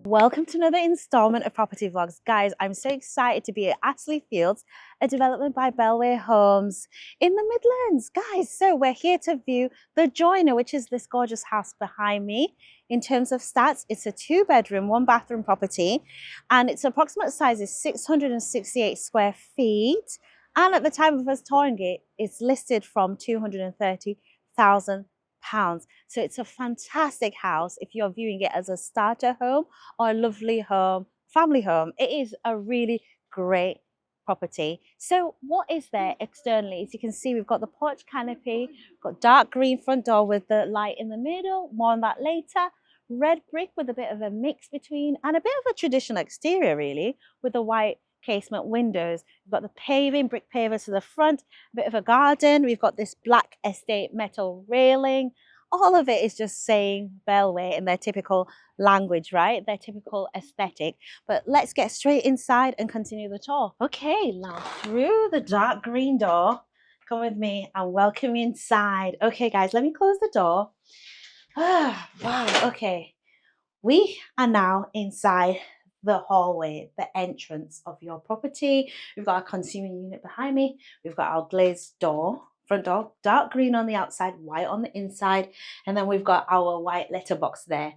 Welcome to another installment of Property Vlogs. Guys, I'm so excited to be at Astley Fields, a development by Bellway Homes in the Midlands. Guys, so we're here to view the Joiner, which is this gorgeous house behind me. In terms of stats, it's a 2-bedroom, 1-bathroom property, and its approximate size is 668 square feet. And at the time of us touring it, it's listed from £230,000. So it's a fantastic house if you're viewing it as a starter home or a lovely home, family home. It is a really great property. So what is there externally? As you can see, we've got the porch canopy, got dark green front door with the light in the middle, more on that later. Red brick with a bit of a mix between, and a bit of a traditional exterior really, with the white casement windows. We've got the paving, brick pavers to the front, a bit of a garden. We've got this black estate metal railing. All of it is just saying Bellway in their typical language, right? Their typical aesthetic. But let's get straight inside and continue the tour. Okay, now through the dark green door, come with me and welcome you inside. Okay, guys, let me close the door. Ah, wow, okay. We are now inside the hallway, the entrance of your property. We've got our consumer unit behind me. We've got our glazed door, front door, dark green on the outside, white on the inside. And then we've got our white letterbox there.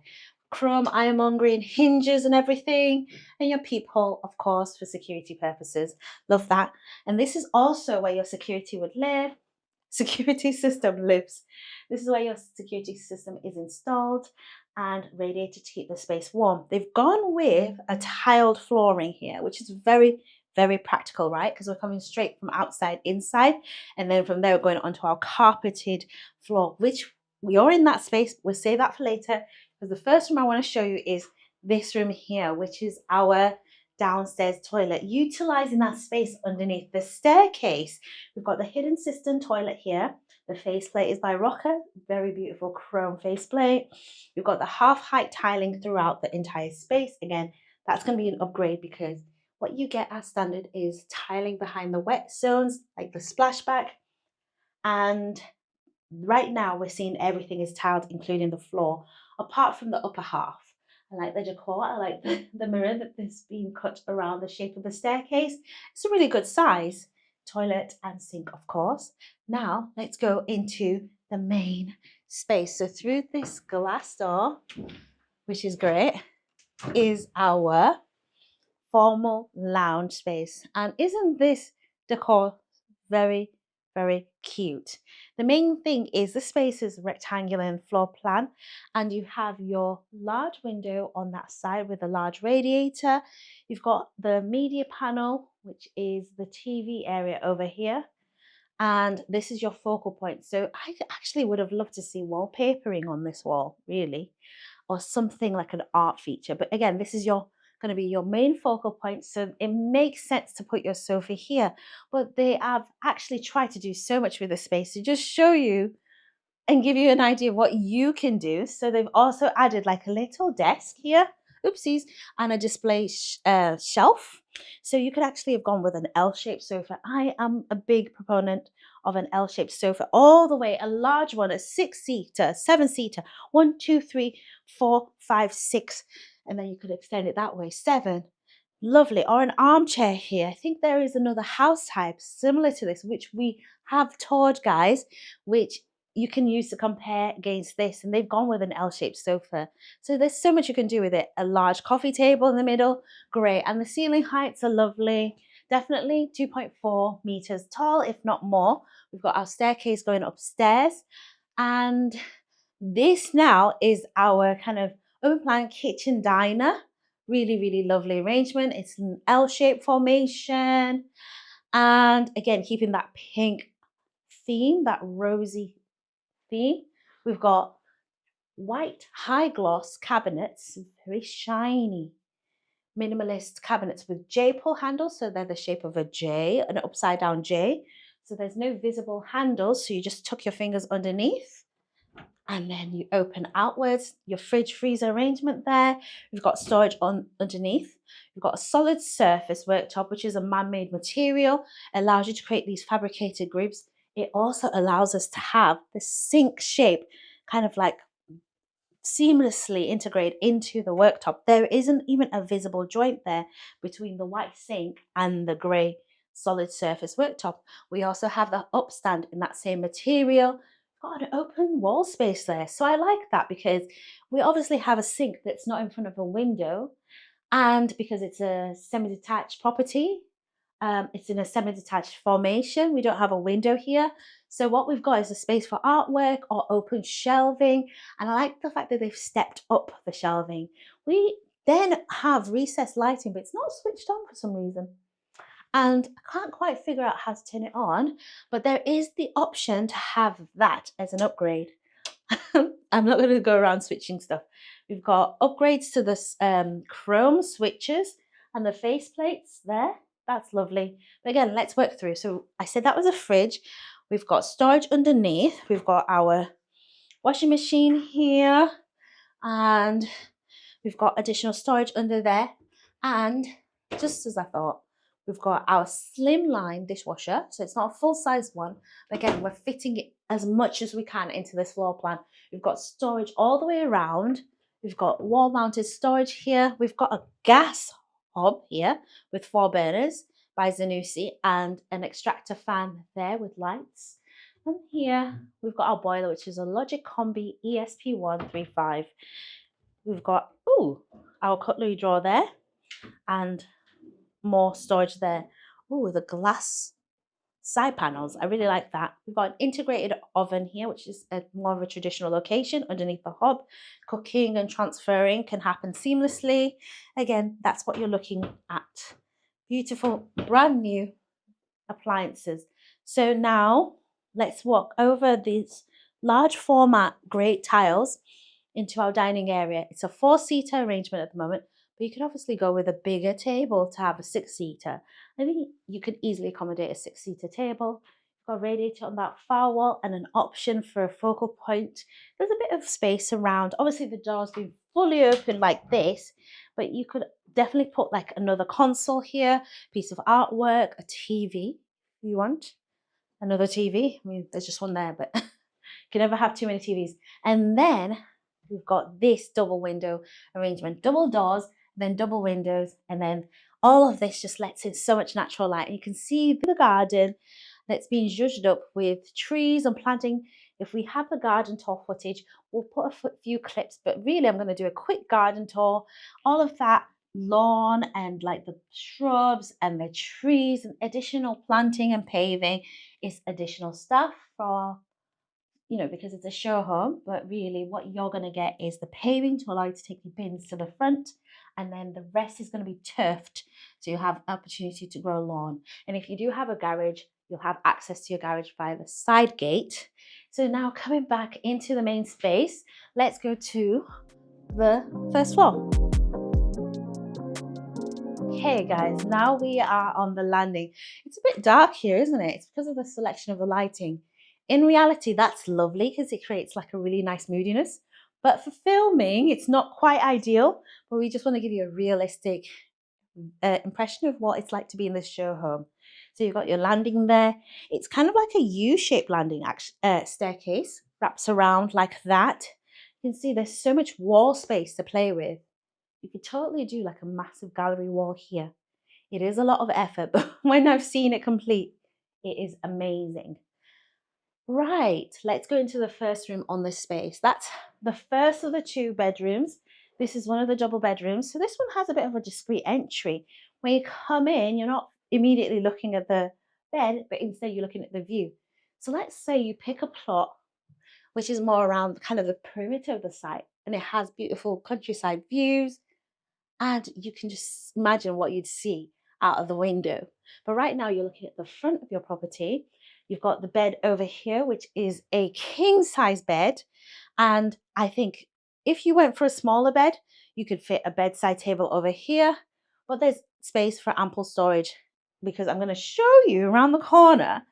Chrome ironmongery and hinges and everything. And your peephole, of course, for security purposes. Love that. And this is also where your security would live. Security system lives. This is where your security system is installed and radiator to keep the space warm. They've gone with a tiled flooring here, which is very, very practical, right? Because we're coming straight from outside inside, and then from there we're going onto our carpeted floor, which we are in that space. We'll save that for later, because the first room I want to show you is this room here, which is our downstairs toilet, utilizing that space underneath the staircase. We've got the hidden cistern toilet here. The faceplate is by Rocker, very beautiful chrome faceplate. We've got the half height tiling throughout the entire space. Again, that's going to be an upgrade, because what you get as standard is tiling behind the wet zones, like the splashback. And right now we're seeing everything is tiled, including the floor, apart from the upper half. I like the decor. I like the mirror that is being cut around the shape of the staircase. It's a really good size. Toilet and sink, of course. Now, let's go into the main space. So through this glass door, which is great, is our formal lounge space. And isn't this decor very, very cute? The main thing is the space is rectangular in floor plan, and you have your large window on that side with a large radiator. You've got the media panel, which is the TV area over here. And this is your focal point. So I actually would have loved to see wallpapering on this wall, really, or something like an art feature. But again, this is your going to be your main focal point, so it makes sense to put your sofa here. But they have actually tried to do so much with the space to just show you and give you an idea of what you can do. So they've also added like a little desk here, oopsies, and a display shelf. So you could actually have gone with an L-shaped sofa. I am a big proponent of an L-shaped sofa, all the way, a large one, a 6-seater, 7-seater, 1, 2, 3, 4, 5, 6, and then you could extend it that way, 7. Lovely. Or an armchair here. I think there is another house type similar to this, which we have toured, guys, which you can use to compare against this, and they've gone with an L-shaped sofa. So there's so much you can do with it. A large coffee table in the middle, great. And the ceiling heights are lovely. Definitely 2.4 meters tall, if not more. We've got our staircase going upstairs, and this now is our kind of open plan kitchen diner. Really, really lovely arrangement. It's an L-shaped formation, and again, keeping that pink theme, that rosy theme. We've got white high gloss cabinets, very shiny, minimalist cabinets with J pull handles. So they're the shape of a J, an upside down J. So there's no visible handles. So you just tuck your fingers underneath and then you open outwards. Your fridge freezer arrangement there. We've got storage on underneath. We've got a solid surface worktop, which is a man-made material. It allows you to create these fabricated groups. It also allows us to have the sink shape, kind of like seamlessly integrate into the worktop. There isn't even a visible joint there between the white sink and the grey solid surface worktop. We also have the upstand in that same material. Got an open wall space there. So I like that because we obviously have a sink that's not in front of a window, and because it's a semi-detached property, it's in a semi-detached formation. We don't have a window here. So what we've got is a space for artwork or open shelving. And I like the fact that they've stepped up the shelving. We then have recessed lighting, but it's not switched on for some reason. And I can't quite figure out how to turn it on, but there is the option to have that as an upgrade. I'm not going to go around switching stuff. We've got upgrades to the chrome switches and the face plates there. That's lovely. But again, let's work through. So I said that was a fridge. We've got storage underneath. We've got our washing machine here, and we've got additional storage under there. And just as I thought, we've got our slimline dishwasher. So it's not a full-size one. But again, we're fitting it as much as we can into this floor plan. We've got storage all the way around. We've got wall-mounted storage here. We've got a gas hob here with 4 burners by Zanussi and an extractor fan there with lights. And here we've got our boiler, which is a Logic Combi ESP135. We've got our cutlery drawer there and more storage there. The glass side panels. I really like that. We've got an integrated oven here, which is more of a traditional location underneath the hob. Cooking and transferring can happen seamlessly. Again, that's what you're looking at. Beautiful, brand new appliances. So now let's walk over these large format great tiles into our dining area. It's a 4-seater arrangement at the moment, but you could obviously go with a bigger table to have a 6-seater. I think you could easily accommodate a 6-seater table. You've got a radiator on that far wall and an option for a focal point. There's a bit of space around. Obviously the door's been fully open like this, but you could definitely put like another console here, piece of artwork, a TV if you want. Another TV. I mean, there's just one there, but you can never have too many TVs. And then we've got this double window arrangement, double doors, then double windows, and then all of this just lets in so much natural light. And you can see the garden that's been zhuzhed up with trees and planting. If we have the garden tour footage, we'll put a few clips, but really I'm going to do a quick garden tour. All of that lawn and like the shrubs and the trees and additional planting and paving is additional stuff for, because it's a show home, but really what you're going to get is the paving to allow you to take your bins to the front, and then the rest is going to be turfed, so you have opportunity to grow lawn. And if you do have a garage, you'll have access to your garage via the side gate. So now coming back into the main space, let's go to the first floor. Okay guys, now we are on the landing. It's a bit dark here, isn't it? It's because of the selection of the lighting. In reality, that's lovely because it creates like a really nice moodiness. But for filming, it's not quite ideal, but we just want to give you a realistic impression of what it's like to be in this show home. So you've got your landing there. It's kind of like a U-shaped landing staircase, wraps around like that. You can see there's so much wall space to play with. You could totally do like a massive gallery wall here. It is a lot of effort, but when I've seen it complete, it is amazing. Right, let's go into the first room on this space. That's the first of the 2 bedrooms. This is one of the double bedrooms. So this one has a bit of a discreet entry. When you come in, you're not immediately looking at the bed, but instead you're looking at the view. So let's say you pick a plot, which is more around kind of the perimeter of the site, and it has beautiful countryside views, and you can just imagine what you'd see out of the window. But right now you're looking at the front of your property. You've got the bed over here, which is a king size bed. And I think if you went for a smaller bed, you could fit a bedside table over here, but there's space for ample storage, because I'm going to show you around the corner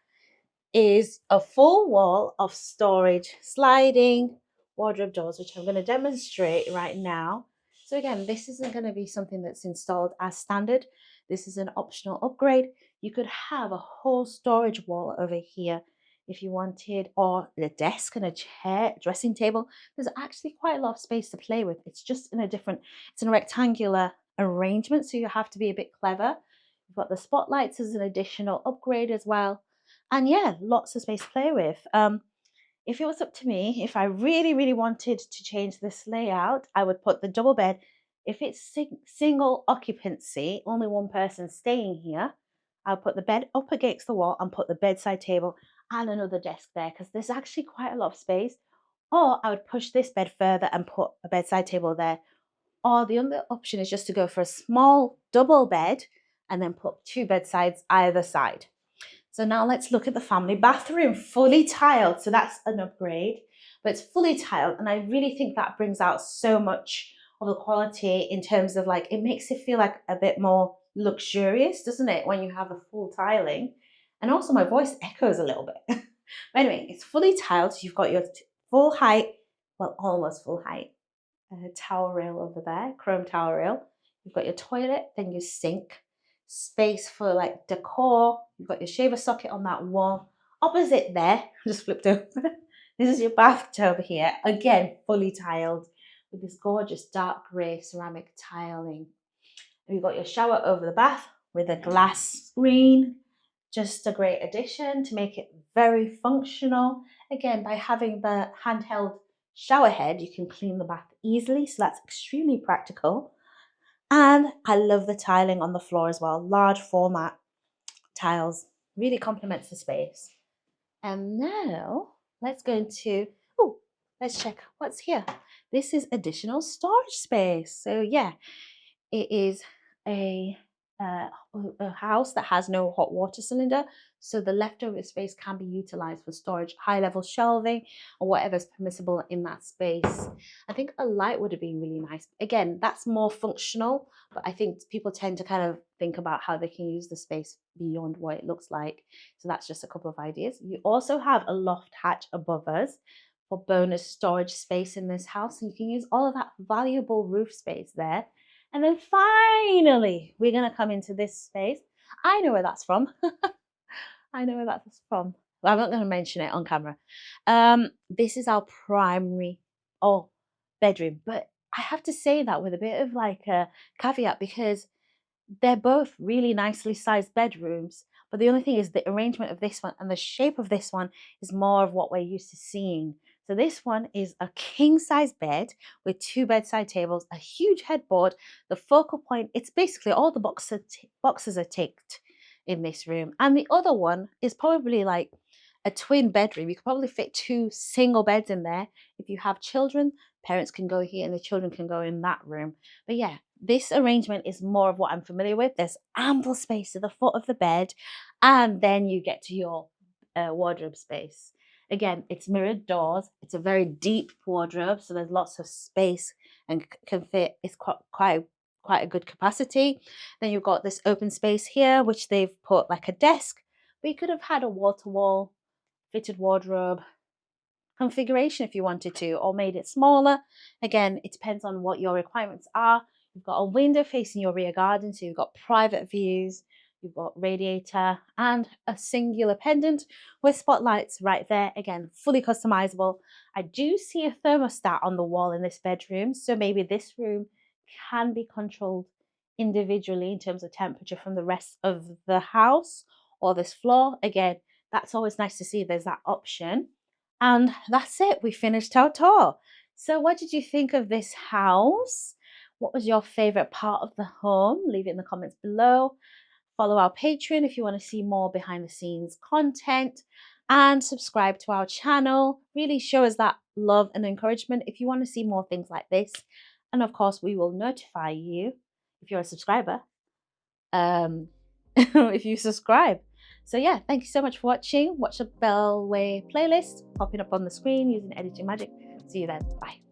is a full wall of storage, sliding wardrobe doors, which I'm going to demonstrate right now. So again, this isn't going to be something that's installed as standard. This is an optional upgrade. You could have a whole storage wall over here if you wanted, or a desk and a chair, dressing table. There's actually quite a lot of space to play with. It's just in a different, it's in a rectangular arrangement, so you have to be a bit clever. You've got the spotlights as an additional upgrade as well. And yeah, lots of space to play with. If it was up to me, if I really, really wanted to change this layout, I would put the double bed. If it's single occupancy, only one person staying here, I'll put the bed up against the wall and put the bedside table and another desk there, because there's actually quite a lot of space. Or I would push this bed further and put a bedside table there. Or the other option is just to go for a small double bed and then put two bedsides either side. So now let's look at the family bathroom, fully tiled. So that's an upgrade, but it's fully tiled. And I really think that brings out so much of the quality in terms of like, it makes it feel like a bit more luxurious, doesn't it? When you have the full tiling. And also my voice echoes a little bit. But anyway, it's fully tiled. So you've got your full height, well, almost full height, towel rail over there, chrome towel rail. You've got your toilet, then your sink, space for like decor. You've got your shaver socket on that wall. Opposite there, just flipped over. This is your bathtub here. Again, fully tiled with this gorgeous dark grey ceramic tiling. And you've got your shower over the bath with a glass screen. Just a great addition to make it very functional. Again, by having the handheld shower head, you can clean the bath easily. So that's extremely practical. And I love the tiling on the floor as well. Large format tiles. Really complements the space. And now let's go into, let's check what's here. This is additional storage space. So yeah, it is a house that has no hot water cylinder, so the leftover space can be utilized for storage, high level shelving, or whatever's permissible in that space. I think a light would have been really nice. Again, that's more functional, but I think people tend to kind of think about how they can use the space beyond what it looks like. So that's just a couple of ideas. You also have a loft hatch above us for bonus storage space in this house, and you can use all of that valuable roof space there. And then finally, we're going to come into this space. I know where that's from. I know where that's from. Well, I'm not going to mention it on camera. This is our primary bedroom. But I have to say that with a bit of like a caveat, because they're both really nicely sized bedrooms. But the only thing is the arrangement of this one and the shape of this one is more of what we're used to seeing. So this one is a king size bed with two bedside tables, a huge headboard, the focal point. It's basically all the boxes are ticked in this room. And the other one is probably like a twin bedroom. You could probably fit two single beds in there. If you have children, parents can go here and the children can go in that room. But yeah, this arrangement is more of what I'm familiar with. There's ample space at the foot of the bed, and then you get to your wardrobe space. Again, it's mirrored doors. It's a very deep wardrobe, so there's lots of space and can fit. It's quite a good capacity. Then you've got this open space here, which they've put like a desk, but you could have had a wall-to-wall fitted wardrobe configuration if you wanted to, or made it smaller. Again, it depends on what your requirements are. You've got a window facing your rear garden, so you've got private views. You've got radiator and a singular pendant with spotlights right there. Again, fully customizable. I do see a thermostat on the wall in this bedroom, so maybe this room can be controlled individually in terms of temperature from the rest of the house or this floor. Again, that's always nice to see there's that option. And that's it. We finished our tour. So what did you think of this house? What was your favorite part of the home? Leave it in the comments below. Follow our Patreon if you want to see more behind the scenes content, and subscribe to our channel. Really show us that love and encouragement if you want to see more things like this. And of course, we will notify you if you're a subscriber, if you subscribe. So yeah, thank you so much for watching. Watch the Bellway playlist popping up on the screen using editing magic. See you then. Bye.